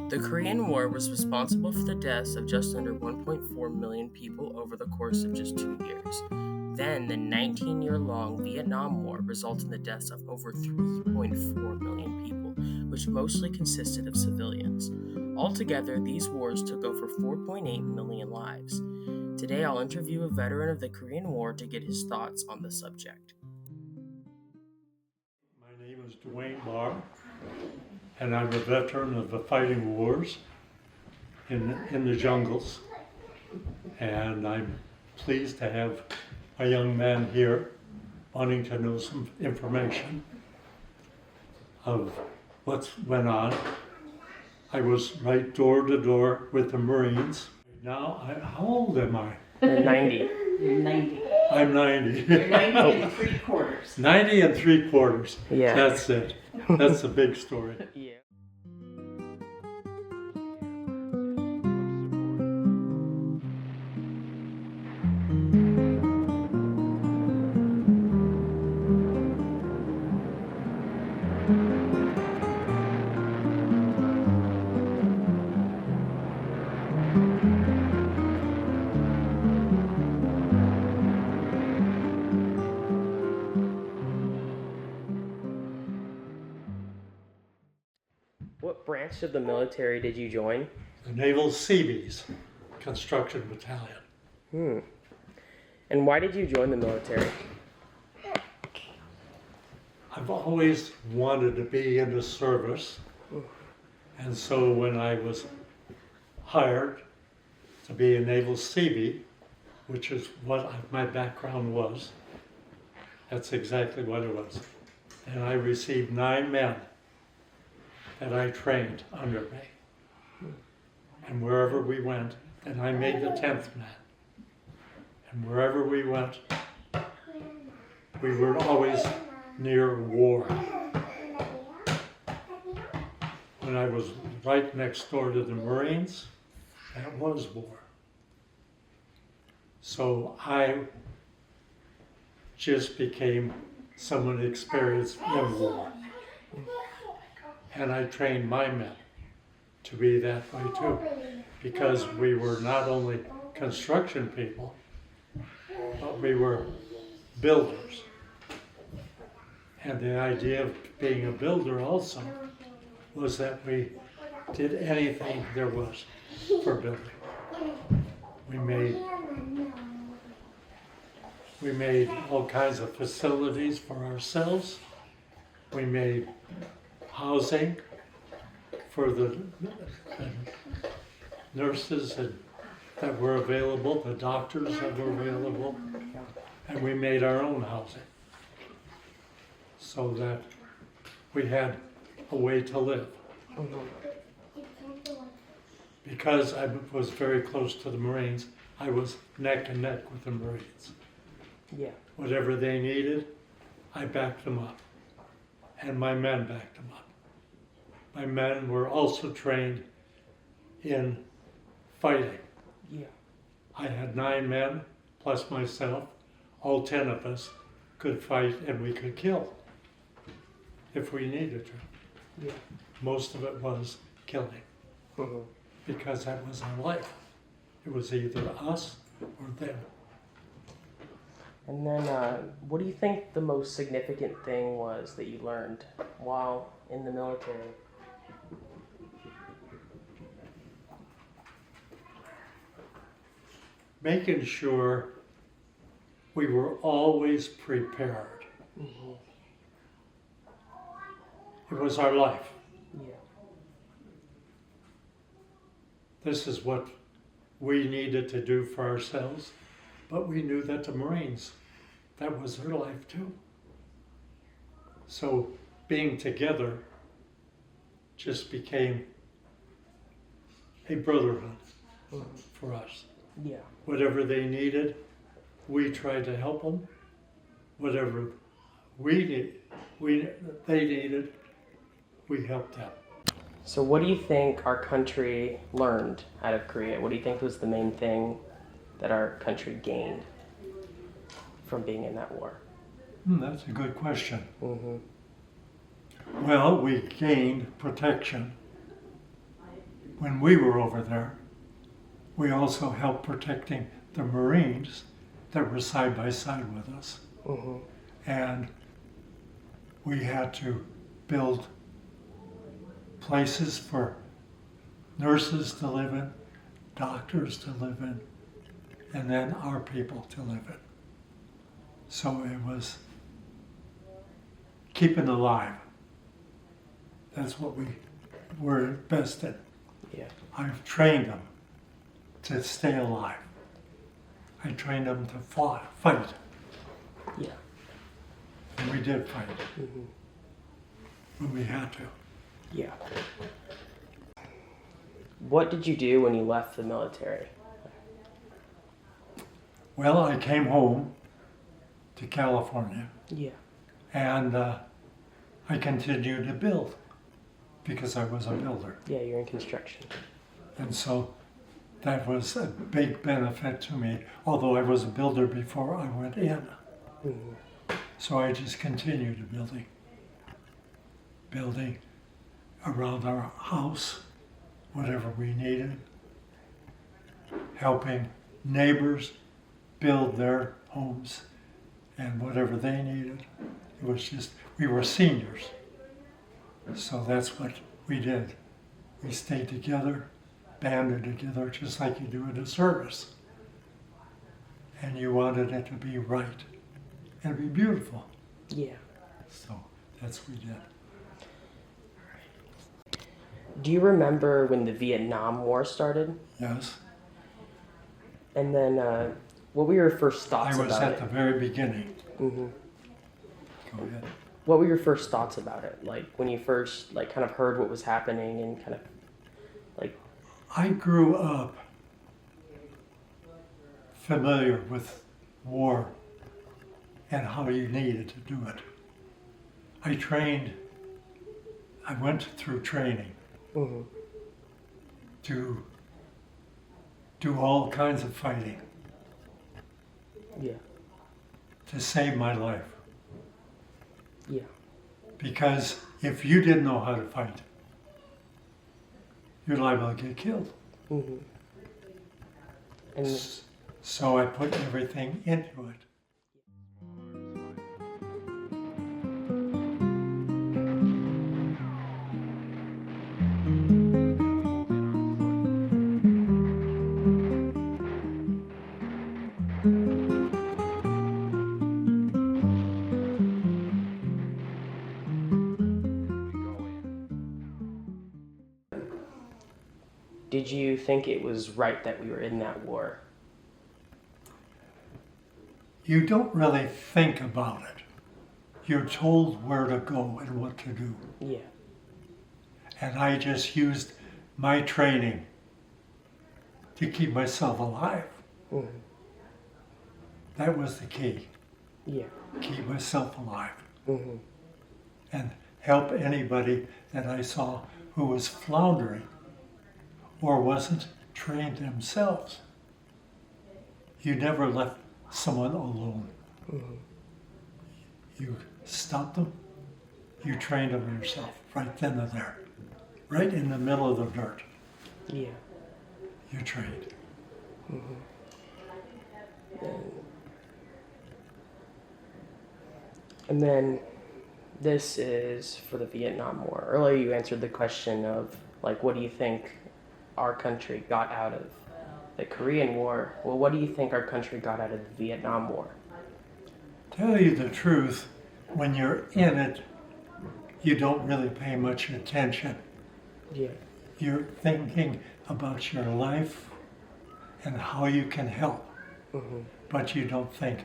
The Korean War was responsible for the deaths of just under 1.4 million people over the course of just 2 years. Then, the 19-year-long Vietnam War resulted in the deaths of over 3.4 million people, which mostly consisted of civilians. Altogether, these wars took over 4.8 million lives. Today, I'll interview a veteran of the Korean War to get his thoughts on the subject. My name is Dwayne Barr, and I'm a veteran of the fighting wars in the jungles. And I'm pleased to have a young man here wanting to know some information of what went on. I was right door to door with the Marines. Now, how old am I? You're 90. You're 90. I'm 90. You're 90 and 3/4. 90 and 3/4. Yeah. That's it. That's a big story. Yeah. What branch of the military did you join? The Naval Seabees Construction Battalion. And why did you join the military? I've always wanted to be in the service, and so when I was hired to be a Naval Seabee, which is what my background was, that's exactly what it was. And I received 9 men that I trained under me. And wherever we went, and I made the 10th man. And wherever we went, we were always near war. When I was right next door to the Marines, that was war. So I just became someone experienced in war. And I trained my men to be that way too, because we were not only construction people, but we were builders. And the idea of being a builder also was that we did anything there was for building. We made all kinds of facilities for ourselves. We made housing for the nurses that were available, the doctors that were available, and we made our own housing so that we had a way to live. Because I was very close to the Marines, I was neck and neck with the Marines. Yeah. Whatever they needed, I backed them up, and my men backed them up. My men were also trained in fighting. Yeah. I had 9 men, plus myself. All 10 of us could fight, and we could kill if we needed to. Yeah. Most of it was killing, because that was our life. It was either us or them. And then, what do you think the most significant thing was that you learned while in the military? Making sure we were always prepared. It was our life. Yeah. This is what we needed to do for ourselves, but we knew that the Marines, that was their life too. So being together just became a brotherhood for us. Yeah. Whatever they needed, we tried to help them. Whatever they needed, we helped them. So what do you think our country learned out of Korea? What do you think was the main thing that our country gained from being in that war? That's a good question. Well, we gained protection when we were over there, we also helped protecting the Marines that were side by side with us. Mm-hmm. And we had to build places for nurses to live in, doctors to live in, and then our people to live in. So it was keeping alive. That's what we were best at. Yeah. I've trained them to stay alive. I trained them to fight, Yeah. and we did fight Mm-hmm. when we had to. Yeah. What did you do when you left the military? Well, I came home to California, Yeah. and I continued to build because I was a builder. Yeah, you're in construction. And so that was a big benefit to me, although I was a builder before I went in. Mm-hmm. So I just continued building around our house, whatever we needed, helping neighbors build their homes and whatever they needed. It was just, we were seniors. So that's what we did. We stayed together, banded together, just like you do in a service. And you wanted it to be right and be beautiful. Yeah. So that's what we did. Do you remember when the Vietnam War started? Yes. And then, what were your first thoughts I was about at it? the very beginning. Mm-hmm. Go ahead. What were your first thoughts about it? Like when you first kind of heard what was happening and kind of like. I grew up familiar with war and how you needed to do it. I went through training Mm-hmm. to do all kinds of fighting Yeah. to save my life. Yeah. Because if you didn't know how to fight, you're liable to get killed. Mm-hmm. And So I put everything into it. did you think it was right that we were in that war? You don't really think about it. You're told where to go and what to do. Yeah. And I just used my training to keep myself alive. Mm-hmm. That was the key. Yeah. Keep myself alive Mm-hmm. and help anybody that I saw who was floundering or wasn't trained themselves. You never left someone alone. Mm-hmm. You stopped them, you trained them yourself right then and there, right in the middle of the dirt. Yeah. You trained. And then this is for the Vietnam War. Earlier you answered the question of what do you think our country got out of the Korean War? Well, what do you think our country got out of the Vietnam War? Tell you the truth, when you're in it, you don't really pay much attention. Yeah. You're thinking about your life and how you can help, Mm-hmm. but you don't think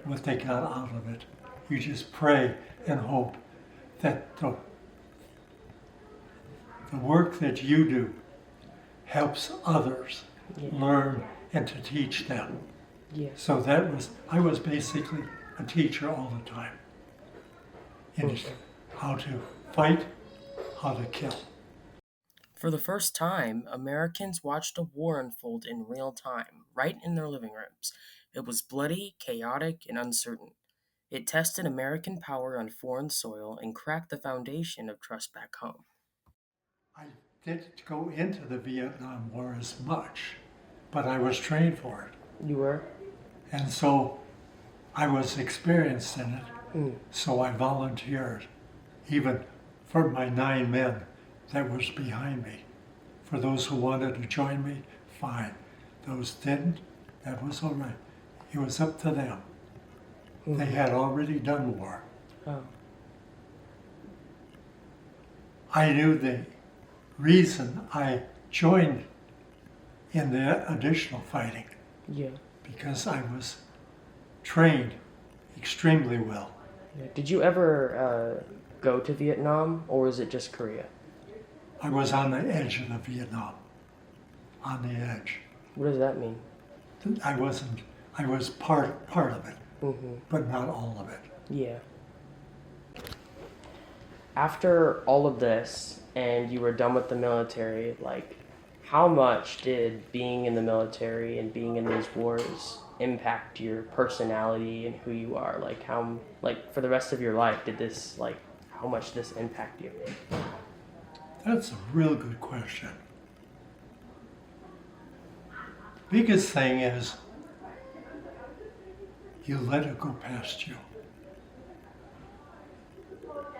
what they got out of it. You just pray and hope that the work that you do helps others Yeah. learn and to teach them. Yeah. So I was basically a teacher all the time. In how to fight, how to kill. For the first time, Americans watched a war unfold in real time, right in their living rooms. It was bloody, chaotic, and uncertain. It tested American power on foreign soil and cracked the foundation of trust back home. I didn't go into the Vietnam War as much, but I was trained for it. You were? And so I was experienced in it, so I volunteered, even for my 9 men that was behind me. For those who wanted to join me, fine. Those didn't, that was all right. It was up to them. They had already done war. Oh. I knew the reason I joined in the additional fighting Yeah. because I was trained extremely well. Yeah. Did you ever go to Vietnam, or was it just Korea? I was on the edge of the Vietnam, on the edge. What does that mean? I was part of it, but not all of it. Yeah. After all of this, and you were done with the military, like, how much did being in the military and being in these wars impact your personality and who you are? Like, how, like, for the rest of your life, did this, like, how much did this impact you? That's a real good question. Biggest thing is you let it go past you.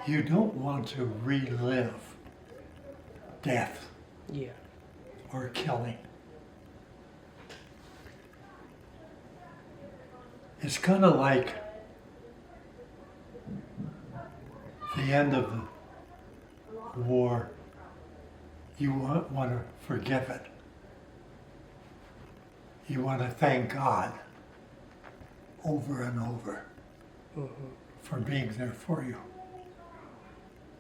You don't want to relive death Yeah. or killing. It's kind of like the end of the war. You want to forgive it. You want to thank God over and over for being there for you.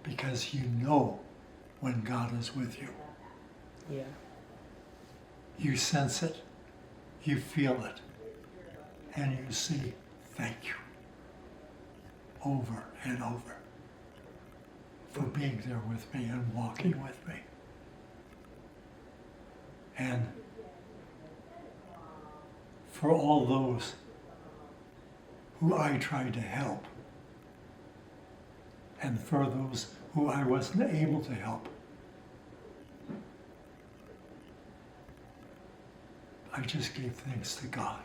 Because you know when God is with you. Yeah. You sense it, you feel it, and you see, thank you, over and over, for being there with me and walking with me. And for all those who I tried to help, and for those who I wasn't able to help, I just gave thanks to God.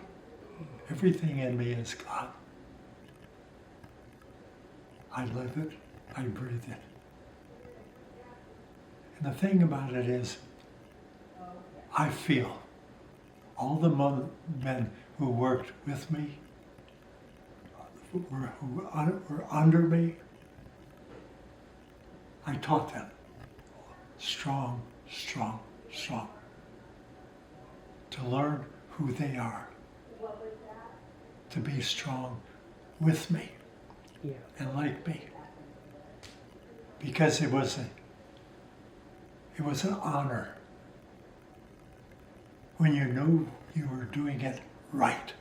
Everything in me is God. I live it, I breathe it. And the thing about it is, I feel all the men who worked with me, who were under me, I taught them strong, strong, strong. To learn who they are. To be strong with me and like me. Because it was an honor when you knew you were doing it right.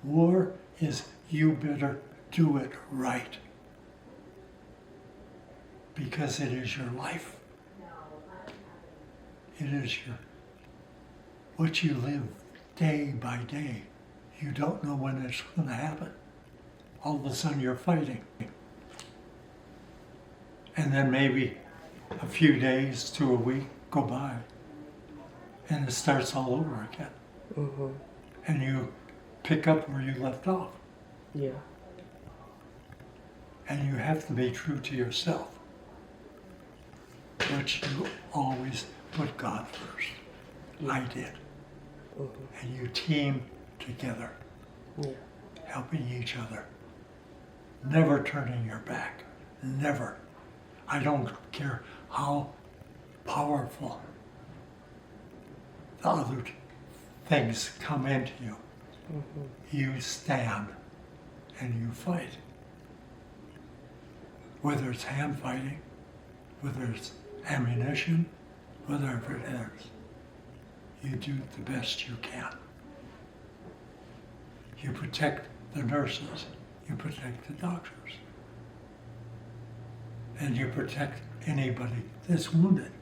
War is you better do it right. Because it is your life. It is what you live day by day. You don't know when it's going to happen. All of a sudden you're fighting. And then maybe a few days to a week go by and it starts all over again. And you pick up where you left off. Yeah. And you have to be true to yourself. But you always put God first. I did. And you team together, helping each other, never turning your back, never. I don't care how powerful the other things come into you. You stand and you fight. Whether it's hand fighting, whether it's ammunition, whatever it is. You do the best you can. You protect the nurses, you protect the doctors, and you protect anybody that's wounded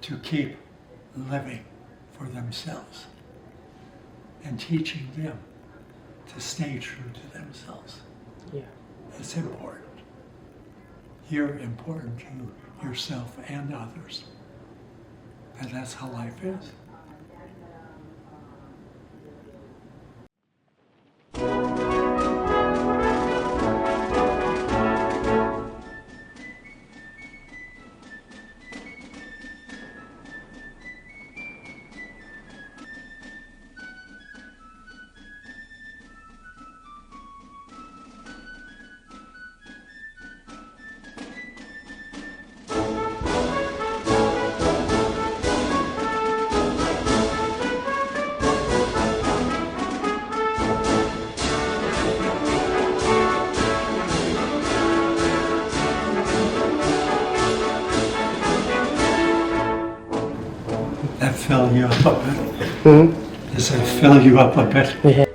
to keep living for themselves and teaching them to stay true to themselves. Yeah. It's important. you're important to yourself and others. And that's how life is. That fill you up a bit? Does that fill you up a bit?